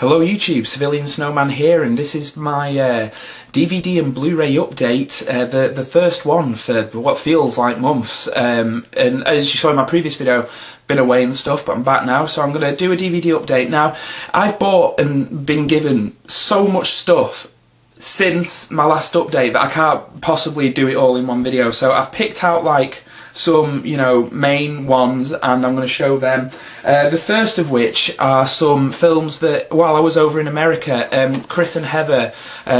Hello YouTube, CivilianSnowman here, and this is my DVD and Blu Ray update, the first one for what feels like months. And as you saw in my previous video, been away and stuff, but I'm back now, so I'm going to do a DVD update. Now, I've bought and been given so much stuff since my last update that I can't possibly do it all in one video, so I've picked out like some, main ones, and I'm going to show them. The first of which are some films that, while I was over in America, Chris and Heather,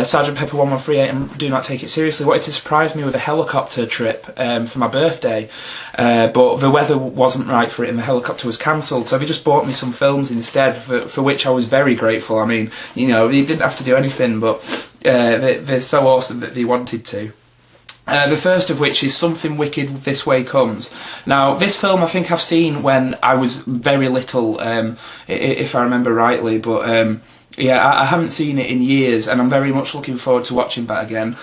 Sergeant Pepper 1138 and Do Not Take It Seriously, wanted to surprise me with a helicopter trip for my birthday, but the weather wasn't right for it and the helicopter was cancelled, so they just bought me some films instead, for which I was very grateful. I mean, they didn't have to do anything, but they're so awesome that they wanted to. The first of which is Something Wicked This Way Comes. Now, this film I think I've seen when I was very little, if I remember rightly, but yeah, I haven't seen it in years, and I'm very much looking forward to watching that again.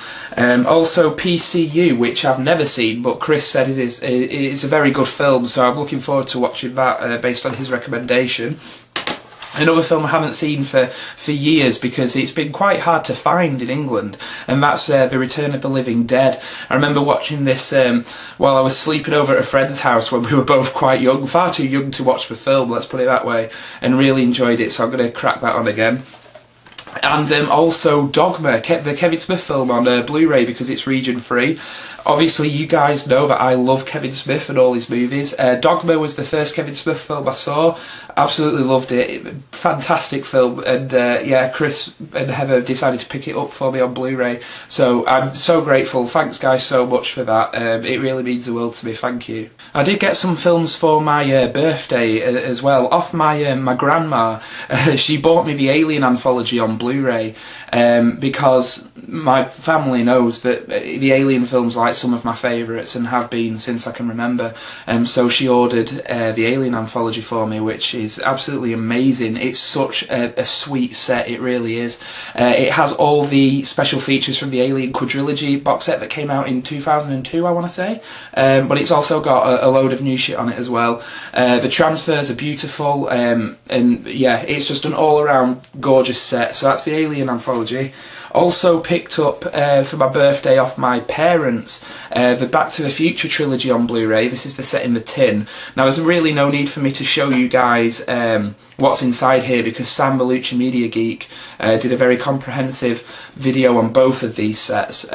Also, PCU, which I've never seen, but Chris said is a very good film, so I'm looking forward to watching that based on his recommendation. Another film I haven't seen for years because it's been quite hard to find in England, and that's The Return of the Living Dead. I remember watching this while I was sleeping over at a friend's house when we were both quite young, far too young to watch the film, let's put it that way, and really enjoyed it, so I'm going to crack that on again. And also Dogma, the Kevin Smith film on Blu Ray because it's region free. Obviously you guys know that I love Kevin Smith and all his movies. Dogma was the first Kevin Smith film I saw. Absolutely loved it. Fantastic film, and yeah, Chris and Heather decided to pick it up for me on Blu Ray. So I'm so grateful. Thanks guys so much for that. It really means the world to me, thank you. I did get some films for my birthday as well, off my my grandma. She bought me the Alien anthology on Blu Ray because my family knows that the Alien films are like some of my favourites and have been since I can remember. So she ordered the Alien anthology for me, which is absolutely amazing. It's such a sweet set, it really is. It has all the special features from the Alien quadrilogy box set that came out in 2002, I want to say. But it's also got a load of new shit on it as well. The transfers are beautiful, and yeah, it's just an all-around gorgeous set. So that's the Alien anthology. Also picked up for my birthday off my parents the Back to the Future trilogy on Blu Ray. This is the set in the tin. Now there's really no need for me to show you guys what's inside here because Sam Bellucci Media Geek did a very comprehensive video on both of these sets.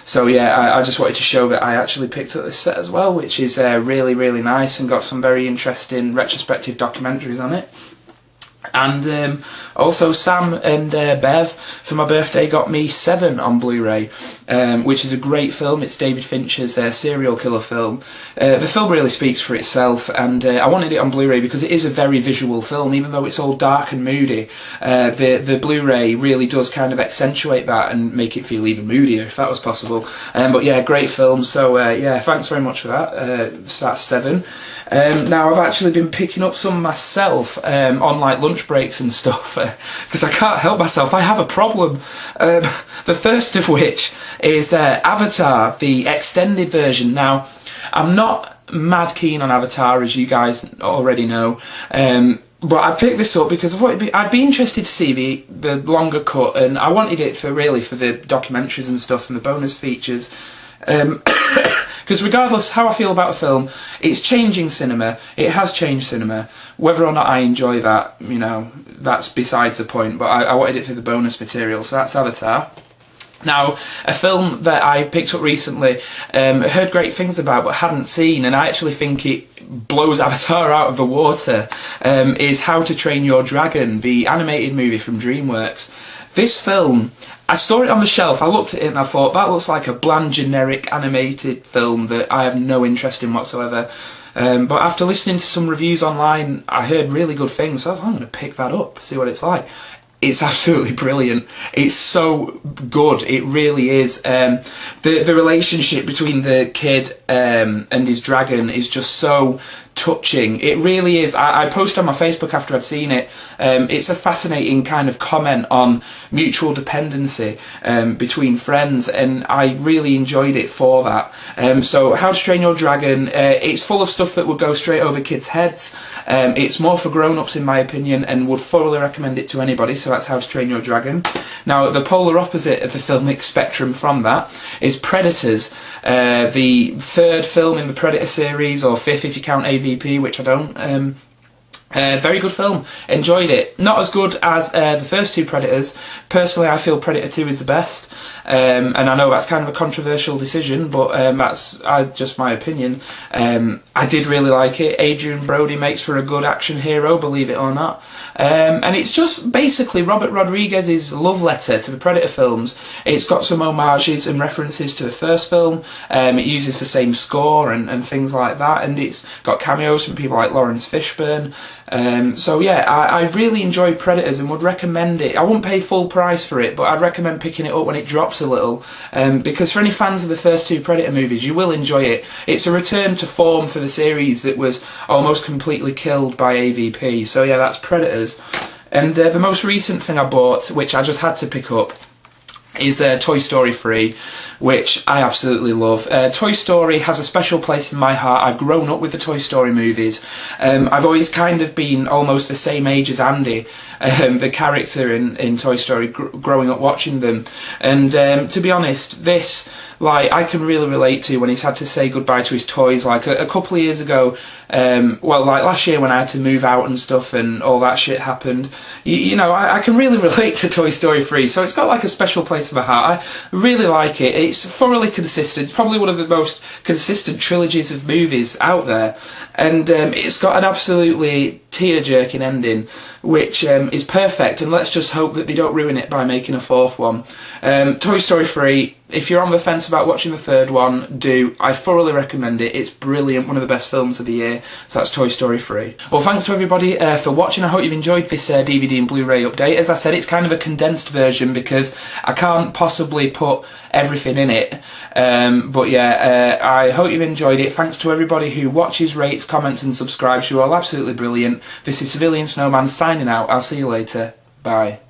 So yeah, I just wanted to show that I actually picked up this set as well, which is really nice and got some very interesting retrospective documentaries on it. And also Sam and Bev for my birthday got me Seven on Blu Ray, which is a great film. It's David Fincher's serial killer film. The film really speaks for itself, and I wanted it on Blu Ray because it is a very visual film, even though it's all dark and moody. The Blu Ray really does kind of accentuate that and make it feel even moodier, if that was possible. But yeah, great film, so yeah, thanks very much for that. So that's Seven. Now I've actually been picking up some myself on like lunch breaks and stuff because I can't help myself. I have a problem. The first of which is Avatar, the extended version. Now I'm not mad keen on Avatar, as you guys already know, but I picked this up because I thought I'd be interested to see the longer cut, and I wanted it for the documentaries and stuff and the bonus features. Because regardless how I feel about a film, it's changing cinema. It has changed cinema. Whether or not I enjoy that, that's besides the point. But I wanted it for the bonus material, so that's Avatar. Now, a film that I picked up recently, heard great things about but hadn't seen, and I actually think it blows Avatar out of the water, is How to Train Your Dragon, the animated movie from DreamWorks. This film, I saw it on the shelf, I looked at it and I thought, that looks like a bland, generic animated film that I have no interest in whatsoever. But after listening to some reviews online, I heard really good things, so I was like, I'm going to pick that up, see what it's like. it's absolutely brilliant. It's so good. It really is. The relationship between the kid and his dragon is just so touching. It really is. I posted on my Facebook after I'd seen it. It's a fascinating kind of comment on mutual dependency between friends, and I really enjoyed it for that. So How to Train Your Dragon, it's full of stuff that would go straight over kids' heads. It's more for grown-ups in my opinion, and would thoroughly recommend it to anybody. So that's How to Train Your Dragon. Now the polar opposite of the filmic spectrum from that is Predators, the third film in the Predator series, or fifth if you count AVP, which I don't. Very good film. Enjoyed it. Not as good as the first two Predators. Personally, I feel Predator 2 is the best. And I know that's kind of a controversial decision, but that's just my opinion. I did really like it. Adrian Brody makes for a good action hero, believe it or not. And it's just basically Robert Rodriguez's love letter to the Predator films. It's got some homages and references to the first film. It uses the same score and things like that. And it's got cameos from people like Lawrence Fishburne. So yeah, I really enjoyed Predators and would recommend it. I wouldn't pay full price for it, but I'd recommend picking it up when it drops a little, because for any fans of the first two Predator movies, you will enjoy it. It's a return to form for the series that was almost completely killed by AVP. So yeah, that's Predators. And the most recent thing I bought, which I just had to pick up, is Toy Story 3, which I absolutely love. Toy Story has a special place in my heart. I've grown up with the Toy Story movies. I've always kind of been almost the same age as Andy, the character in Toy Story, growing up watching them. And to be honest, this, like, I can really relate to when he's had to say goodbye to his toys. Like a couple of years ago, well, like last year when I had to move out and stuff and all that shit happened, you know, I can really relate to Toy Story 3. So it's got like a special place in my heart. I really like it. It's thoroughly consistent. It's probably one of the most consistent trilogies of movies out there. And it's got an absolutely tear-jerking ending, which is perfect, and let's just hope that they don't ruin it by making a fourth one. Toy Story 3, if you're on the fence about watching the third one, do. I thoroughly recommend it. It's brilliant, one of the best films of the year. So that's Toy Story 3. Well, thanks to everybody for watching. I hope you've enjoyed this DVD and Blu-ray update. As I said, it's kind of a condensed version because I can't possibly put everything in it. But yeah, I hope you've enjoyed it. Thanks to everybody who watches, rates, comments and subscribes. You're all absolutely brilliant. This is CivilianSnowman signing out. I'll see you later. Bye.